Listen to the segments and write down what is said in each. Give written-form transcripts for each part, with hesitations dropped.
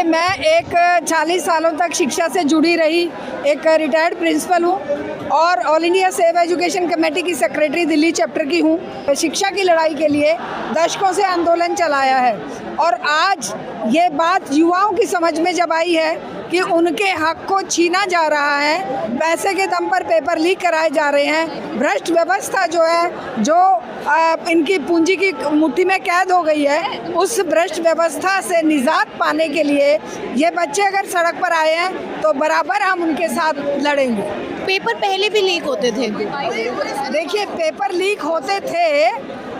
मैं एक 40 सालों तक शिक्षा से जुड़ी रही एक रिटायर्ड प्रिंसिपल हूँ और all India save education committee की सेक्रेटरी दिल्ली चैप्टर की हूँ। शिक्षा की लड़ाई के लिए दशकों से आंदोलन चलाया है और आज ये बात युवाओं की समझ में जब आई है कि उनके हक को छीना जा रहा है, पैसे के दम पर पेपर लीक कराए जा रहे हैं, भ्रष्ट व्यवस्था जो है जो इनकी पूंजी की मुट्ठी में कैद हो गई है, उस भ्रष्ट व्यवस्था से निजात पाने के लिए ये बच्चे अगर सड़क पर आए हैं तो बराबर हम उनके साथ लड़ेंगे। पेपर पहले भी लीक होते थे। देखिए, पेपर लीक होते थे,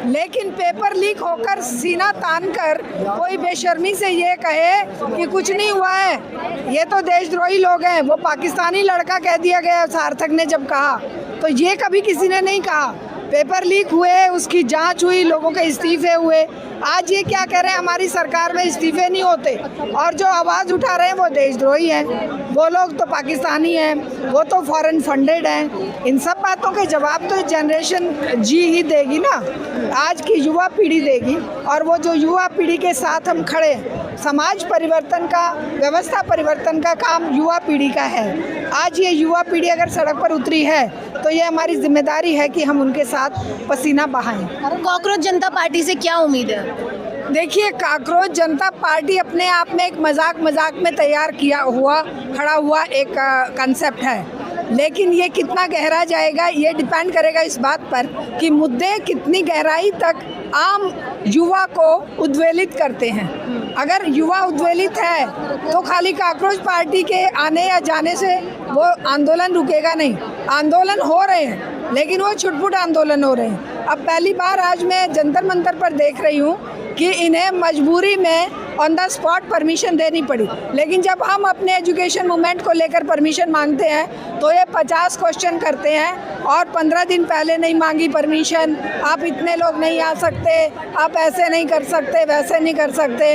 लेकिन पेपर लीक होकर सीना तान कर कोई बेशर्मी से ये कहे कि कुछ नहीं हुआ है, ये तो देशद्रोही लोग हैं। वो पाकिस्तानी लड़का कह दिया गया सार्थक ने जब कहा, तो ये कभी किसी ने नहीं कहा। पेपर लीक हुए, उसकी जांच हुई, लोगों के इस्तीफे हुए। आज ये क्या कह रहे हैं, हमारी सरकार में इस्तीफे नहीं होते, और जो आवाज़ उठा रहे हैं वो देशद्रोही हैं, वो लोग तो पाकिस्तानी हैं, वो तो फॉरेन फंडेड हैं। इन सब बातों के जवाब तो जनरेशन जी ही देगी ना, आज की युवा पीढ़ी देगी। और वो जो युवा पीढ़ी के साथ हम खड़े हैं, समाज परिवर्तन का, व्यवस्था परिवर्तन का काम युवा पीढ़ी का है। आज ये युवा पीढ़ी अगर सड़क पर उतरी है तो ये हमारी जिम्मेदारी है कि हम उनके साथ पसीना बहाएं। कॉकरोच जनता पार्टी से क्या उम्मीद है? देखिए, कॉकरोच जनता पार्टी अपने आप में एक मजाक में तैयार खड़ा हुआ एक कंसेप्ट है, लेकिन ये कितना गहरा जाएगा ये डिपेंड करेगा इस बात पर कि मुद्दे कितनी गहराई तक आम युवा को उद्वेलित करते हैं। अगर युवा उद्वेलित है तो खाली कॉकरोच पार्टी के आने या जाने से वो आंदोलन रुकेगा नहीं। आंदोलन हो रहे हैं, लेकिन वो छुटपुट आंदोलन हो रहे हैं। अब पहली बार आज मैं जंतर मंतर पर देख रही हूँ कि इन्हें मजबूरी में ऑन द स्पॉट परमिशन देनी पड़ी, लेकिन जब हम अपने एजुकेशन मूवमेंट को लेकर परमिशन मांगते हैं तो ये 50 क्वेश्चन करते हैं और 15 दिन पहले नहीं मांगी परमिशन, आप इतने लोग नहीं आ सकते, आप ऐसे नहीं कर सकते, वैसे नहीं कर सकते,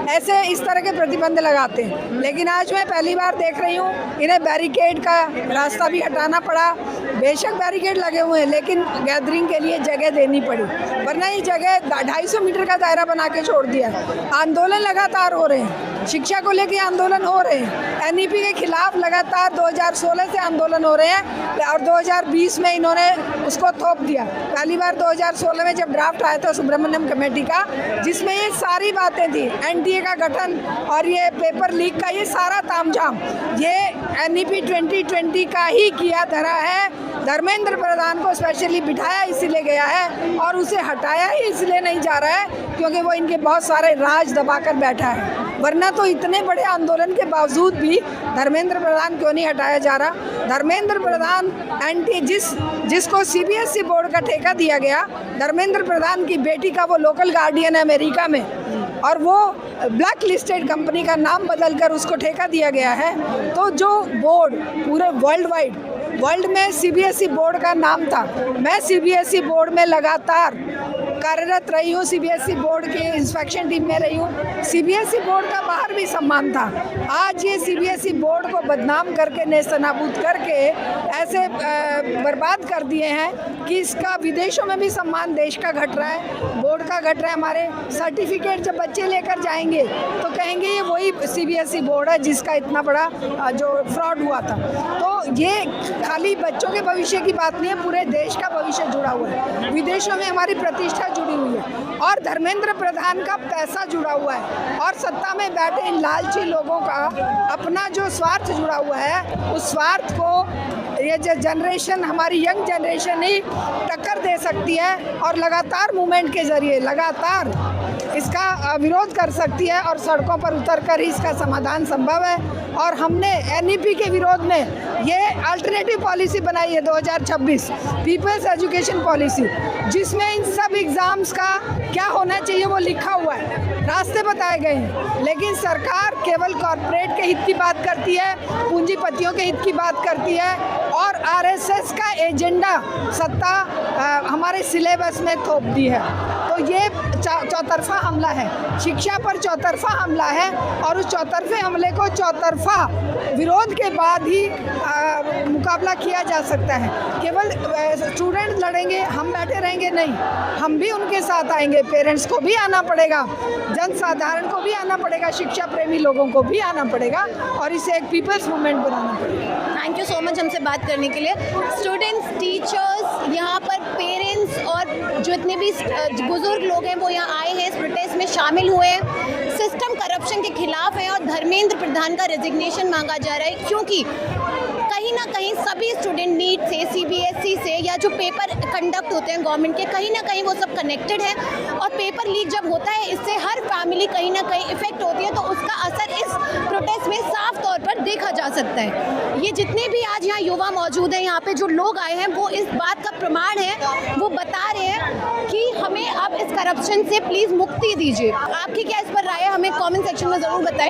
ऐसे इस तरह के प्रतिबंध लगाते हैं। लेकिन आज मैं पहली बार देख रही हूँ इन्हें बैरिकेड का रास्ता भी हटाना पड़ा। बेशक बैरिकेड लगे हुए हैं, लेकिन गैदरिंग के लिए जगह देनी पड़ी, वरना ये जगह 250 मीटर का दायरा बना के छोड़ दिया। आंदोलन लगातार हो रहे हैं, शिक्षा को लेकर आंदोलन हो रहे हैं, एनईपी के खिलाफ लगातार 2016 से आंदोलन हो रहे हैं और 2020 में इन्होंने उसको थोप दिया। पहली बार 2016 में जब ड्राफ्ट आया था सुब्रमण्यम कमेटी का, जिसमें ये सारी बातें थी, एनटीए का गठन और ये पेपर लीक का ये सारा तामझाम, ये एनईपी 2020 का ही किया धरा है। धर्मेंद्र प्रधान को स्पेशली बिठाया इसीलिए गया है और उसे हटाया ही इसलिए नहीं जा रहा है क्योंकि वो इनके बहुत सारे राज दबाकर बैठा है। वरना तो इतने बड़े आंदोलन के बावजूद भी धर्मेंद्र प्रधान क्यों नहीं हटाया जा रहा? धर्मेंद्र प्रधान जिसको सीबीएसई बोर्ड का ठेका दिया गया, धर्मेंद्र प्रधान की बेटी का वो लोकल गार्डियन है अमेरिका में, और वो ब्लैक लिस्टेड कंपनी का नाम बदलकर उसको ठेका दिया गया है। तो जो बोर्ड पूरे वर्ल्ड में सीबीएसई बोर्ड का नाम था, मैं सीबीएसई बोर्ड में लगातार कार्यरत रही हूँ, सीबीएसई बोर्ड के इंस्पेक्शन टीम में रही हूँ, सीबीएसई बोर्ड का बाहर भी सम्मान था। आज ये सीबीएसई बोर्ड को बदनाम करके, नेस्तनाबूद करके ऐसे बर्बाद कर दिए हैं कि इसका विदेशों में भी सम्मान देश का घट रहा है, बोर्ड का घट रहा है। हमारे सर्टिफिकेट जब बच्चे लेकर जाएंगे तो कहेंगे ये वही सीबीएसई बोर्ड है जिसका इतना बड़ा जो फ्रॉड हुआ था। तो ये खाली बच्चों के भविष्य की बात नहीं है, पूरे देश का भविष्य जुड़ा हुआ है। विदेशों में हमारी प्रतिष्ठा जुड़ी हुई है और धर्मेंद्र प्रधान का पैसा जुड़ा हुआ है और सत्ता में बैठे इन लालची लोगों का अपना जो स्वार्थ जुड़ा हुआ है, उस स्वार्थ को ये जो जनरेशन, हमारी यंग जनरेशन ही टक्कर दे सकती है और लगातार मूवमेंट के जरिए लगातार इसका विरोध कर सकती है और सड़कों पर उतरकर ही इसका समाधान संभव है। और हमने एनईपी के विरोध में ये अल्टरनेटिव पॉलिसी बनाई है 2026 पीपल्स एजुकेशन पॉलिसी, जिसमें इन सब एग्ज़ाम्स का क्या होना चाहिए वो लिखा हुआ है, रास्ते बताए गए हैं। लेकिन सरकार केवल कॉरपोरेट के हित की बात करती है, पूंजीपतियों के हित की बात करती है और आरएसएस का एजेंडा सत्ता हमारे सिलेबस में थोप दी है। तो ये चौतरफा हमला है, शिक्षा पर चौतरफा हमला है और उस चौतरफे हमले को चौतरफा विरोध के बाद ही मुकाबला किया जा सकता है। केवल स्टूडेंट लड़ेंगे, हम बैठे रहेंगे नहीं, हम भी उनके साथ आएंगे। पेरेंट्स को भी आना पड़ेगा, जन साधारण को भी आना पड़ेगा, शिक्षा प्रेमी लोगों को भी आना पड़ेगा और इसे एक पीपल्स मूवमेंट बनाना पड़ेगा। थैंक यू सो मच हमसे बात करने के लिए। स्टूडेंट्स, टीचर्स, यहाँ पर पेरेंट्स और जितने भी बुजुर्ग लोग हैं वो यहाँ आए हैं, इस प्रोटेस्ट में शामिल हुए हैं, सिस्टम करप्शन के खिलाफ हैं और धर्मेंद्र प्रधान का रेजिग्नेशन मांगा जा रहा है, क्योंकि कहीं ना कहीं सभी स्टूडेंट नीट से, सीबीएसई से या जो पेपर कंडक्ट होते हैं गवर्नमेंट के, कहीं ना कहीं वो सब कनेक्टेड है और पेपर लीक जब होता है इससे हर फैमिली कहीं ना कहीं इफेक्ट होती है, तो उसका असर इस प्रोटेस्ट में साफ तौर पर देखा जा सकता है। ये जितने भी आज यहाँ युवा मौजूद हैं, यहाँ पे जो लोग आए हैं, वो इस बात का प्रमाण है, वो बता रहे हैं कि हमें अब इस करप्शन से प्लीज़ मुक्ति दीजिए। आपकी क्या इस पर राय है, हमें कमेंट सेक्शन में ज़रूर बताएं।